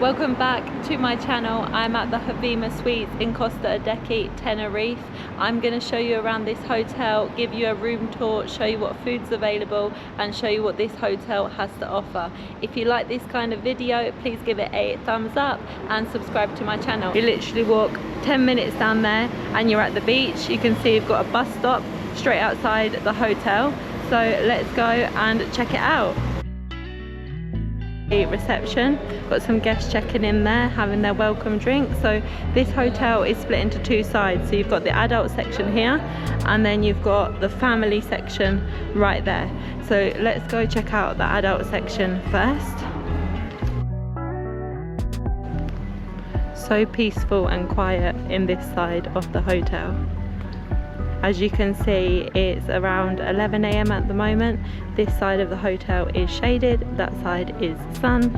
Welcome back to my channel. I'm at the HOVIMA Suites in Costa Adeje, Tenerife. I'm going to show you around this hotel, give you a room tour, show you what food's available and show you what this hotel has to offer. If you like this kind of video, please give it a thumbs up and subscribe to my channel. You literally walk 10 minutes down there and you're at the beach. You can see you've got a bus stop straight outside the hotel. So let's go and check it out. Reception, got some guests checking in there having their welcome drink. So this hotel is split into two sides, so you've got the adult section here and then you've got the family section right there. So let's go check out the adult section first. So peaceful and quiet in this side of the hotel. As you can see, it's around 11 AM at the moment. This side of the hotel is shaded, that side is sun.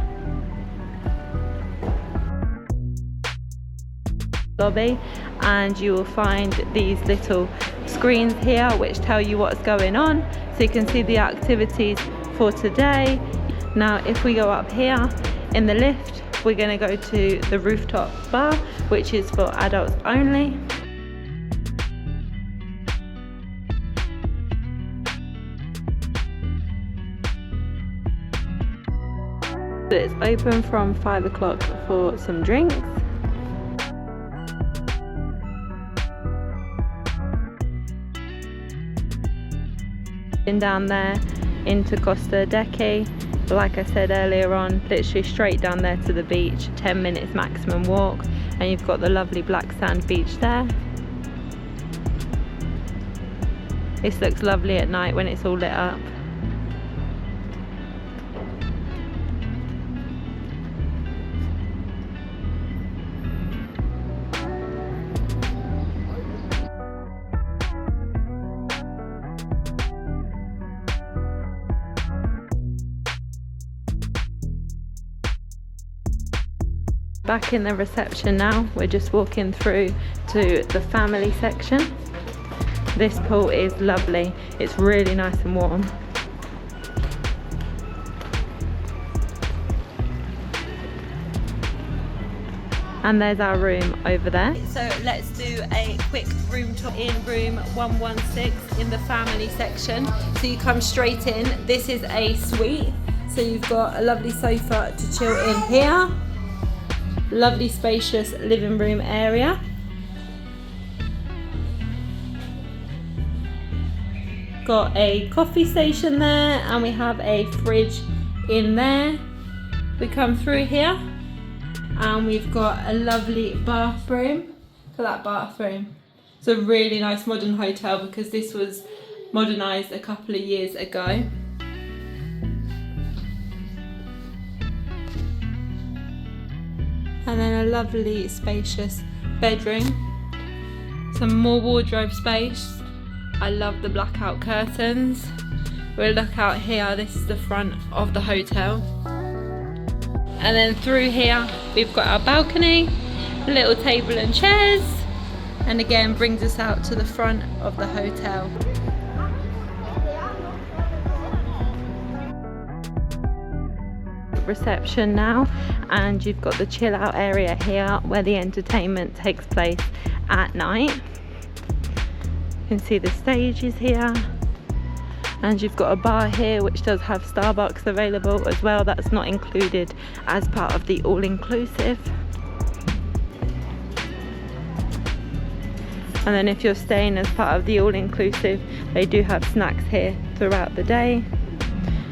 Lobby, and you will find these little screens here which tell you what's going on, so you can see the activities for today. Now if we go up here in the lift, we're going to go to the rooftop bar, which is for adults only. It's open from 5 o'clock for some drinks. And down there into Costa Adeje, like I said earlier on, literally straight down there to the beach, 10 minutes maximum walk, and you've got the lovely black sand beach there. This looks lovely at night when it's all lit up. Back in the reception now, we're just walking through to the family section. This pool is lovely, it's really nice and warm. And there's our room over there. So let's do a quick room tour in room 116 in the family section. So you come straight in, this is a suite. So you've got a lovely sofa to chill in here. Lovely spacious living room area. Got a coffee station there and we have a fridge in there. We come through here and we've got a lovely bathroom. Look at that bathroom. It's a really nice modern hotel because this was modernised a couple of years ago. And then a lovely spacious bedroom. Some more wardrobe space. I love the blackout curtains. We'll look out here, this is the front of the hotel. And then through here, we've got our balcony, a little table and chairs, and again brings us out to the front of the hotel. Reception now, and you've got the chill out area here where the entertainment takes place at night. You can see the stage is here, and you've got a bar here which does have Starbucks available as well. That's not included as part of the all-inclusive. And then if you're staying as part of the all-inclusive, they do have snacks here throughout the day.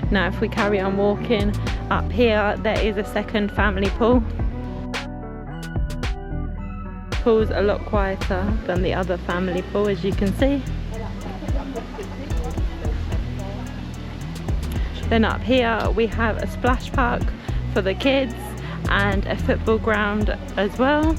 Now if we carry on walking up here, there is a second family pool. The pool's a lot quieter than the other family pool, as you can see. Then up here we have a splash park for the kids and a football ground as well.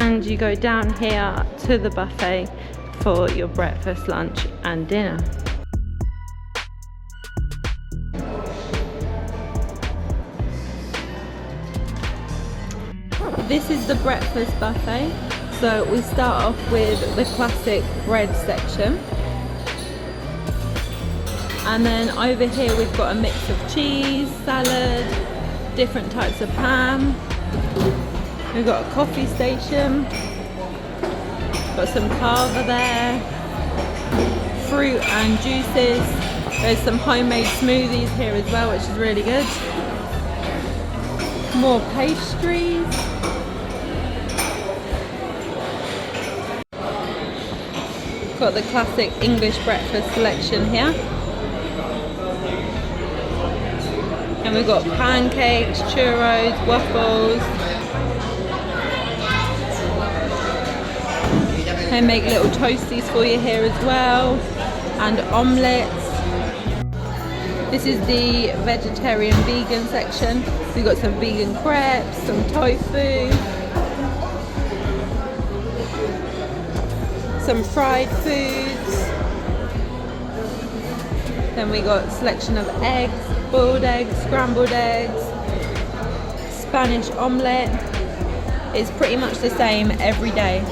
and you go down here to the buffet for your breakfast, lunch and dinner. This is the breakfast buffet. So we start off with the classic bread section. And then over here we've got a mix of cheese, salad, different types of ham. We've got a coffee station. Got some kava there. Fruit and juices. There's some homemade smoothies here as well, which is really good. More pastries. Got the classic English breakfast selection here. And we've got pancakes, churros, waffles. They make little toasties for you here as well. And omelettes. This is the vegetarian vegan section. So we've got some vegan crepes, some tofu. Some fried foods. Then we got a selection of eggs, boiled eggs, scrambled eggs, Spanish omelette. It's pretty much the same every day.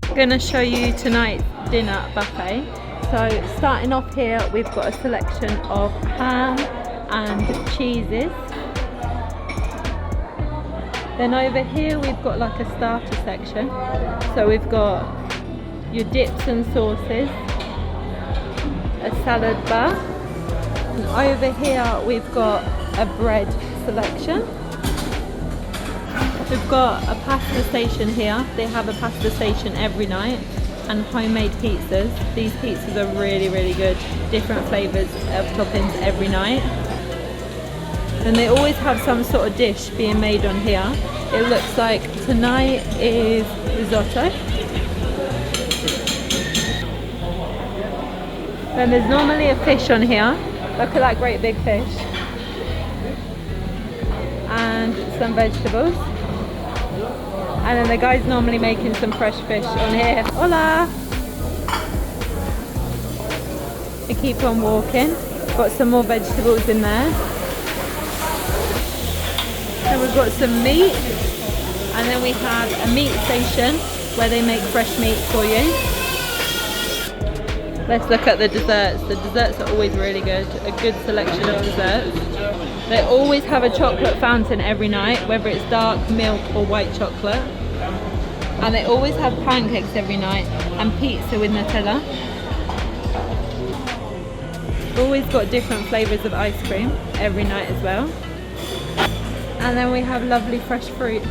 I'm gonna show you tonight's dinner buffet. So starting off here, we've got a selection of ham and cheeses. Then over here, we've got like a starter section. So we've got your dips and sauces, a salad bar, and over here we've got a bread selection. We've got a pasta station here. They have a pasta station every night, and homemade pizzas. These pizzas are really, really good. Different flavours of toppings every night. And they always have some sort of dish being made on here. It looks like tonight is risotto. Then there's normally a fish on here. Look at that great big fish. And some vegetables. And then the guy's normally making some fresh fish on here. Hola! I keep on walking. Got some more vegetables in there. Then we've got some meat. And then we have a meat station where they make fresh meat for you. Let's look at the desserts. The desserts are always really good. A good selection of desserts. They always have a chocolate fountain every night, whether it's dark, milk or white chocolate. And they always have pancakes every night and pizza with Nutella. Always got different flavours of ice cream every night as well. And then we have lovely fresh fruit.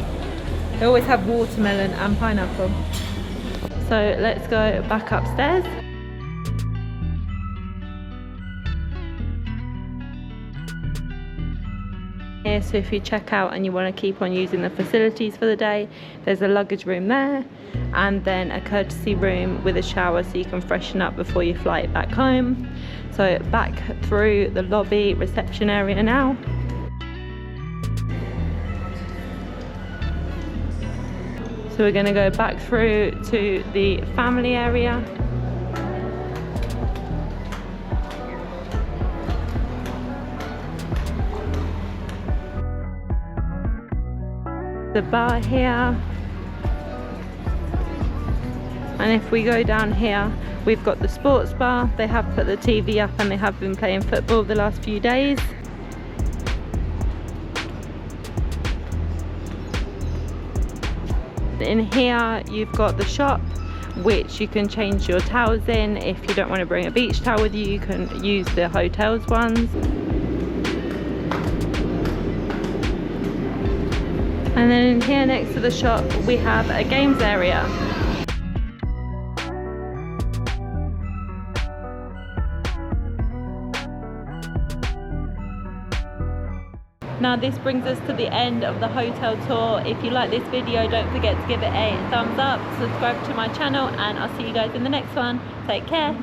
They always have watermelon and pineapple. So let's go back upstairs. Here, so if you check out and you want to keep on using the facilities for the day, there's a luggage room there, and then a courtesy room with a shower so you can freshen up before your flight back home. So back through the lobby reception area now. So we're going to go back through to the family area. The bar here, and if we go down here, we've got the sports bar. They have put the TV up and they have been playing football the last few days. In here you've got the shop, which you can change your towels in. If you don't want to bring a beach towel with you, you can use the hotel's ones. And then in here next to the shop we have a games area. Now this brings us to the end of the hotel tour. If you like this video, don't forget to give it a thumbs up, subscribe to my channel, and I'll see you guys in the next one. Take care.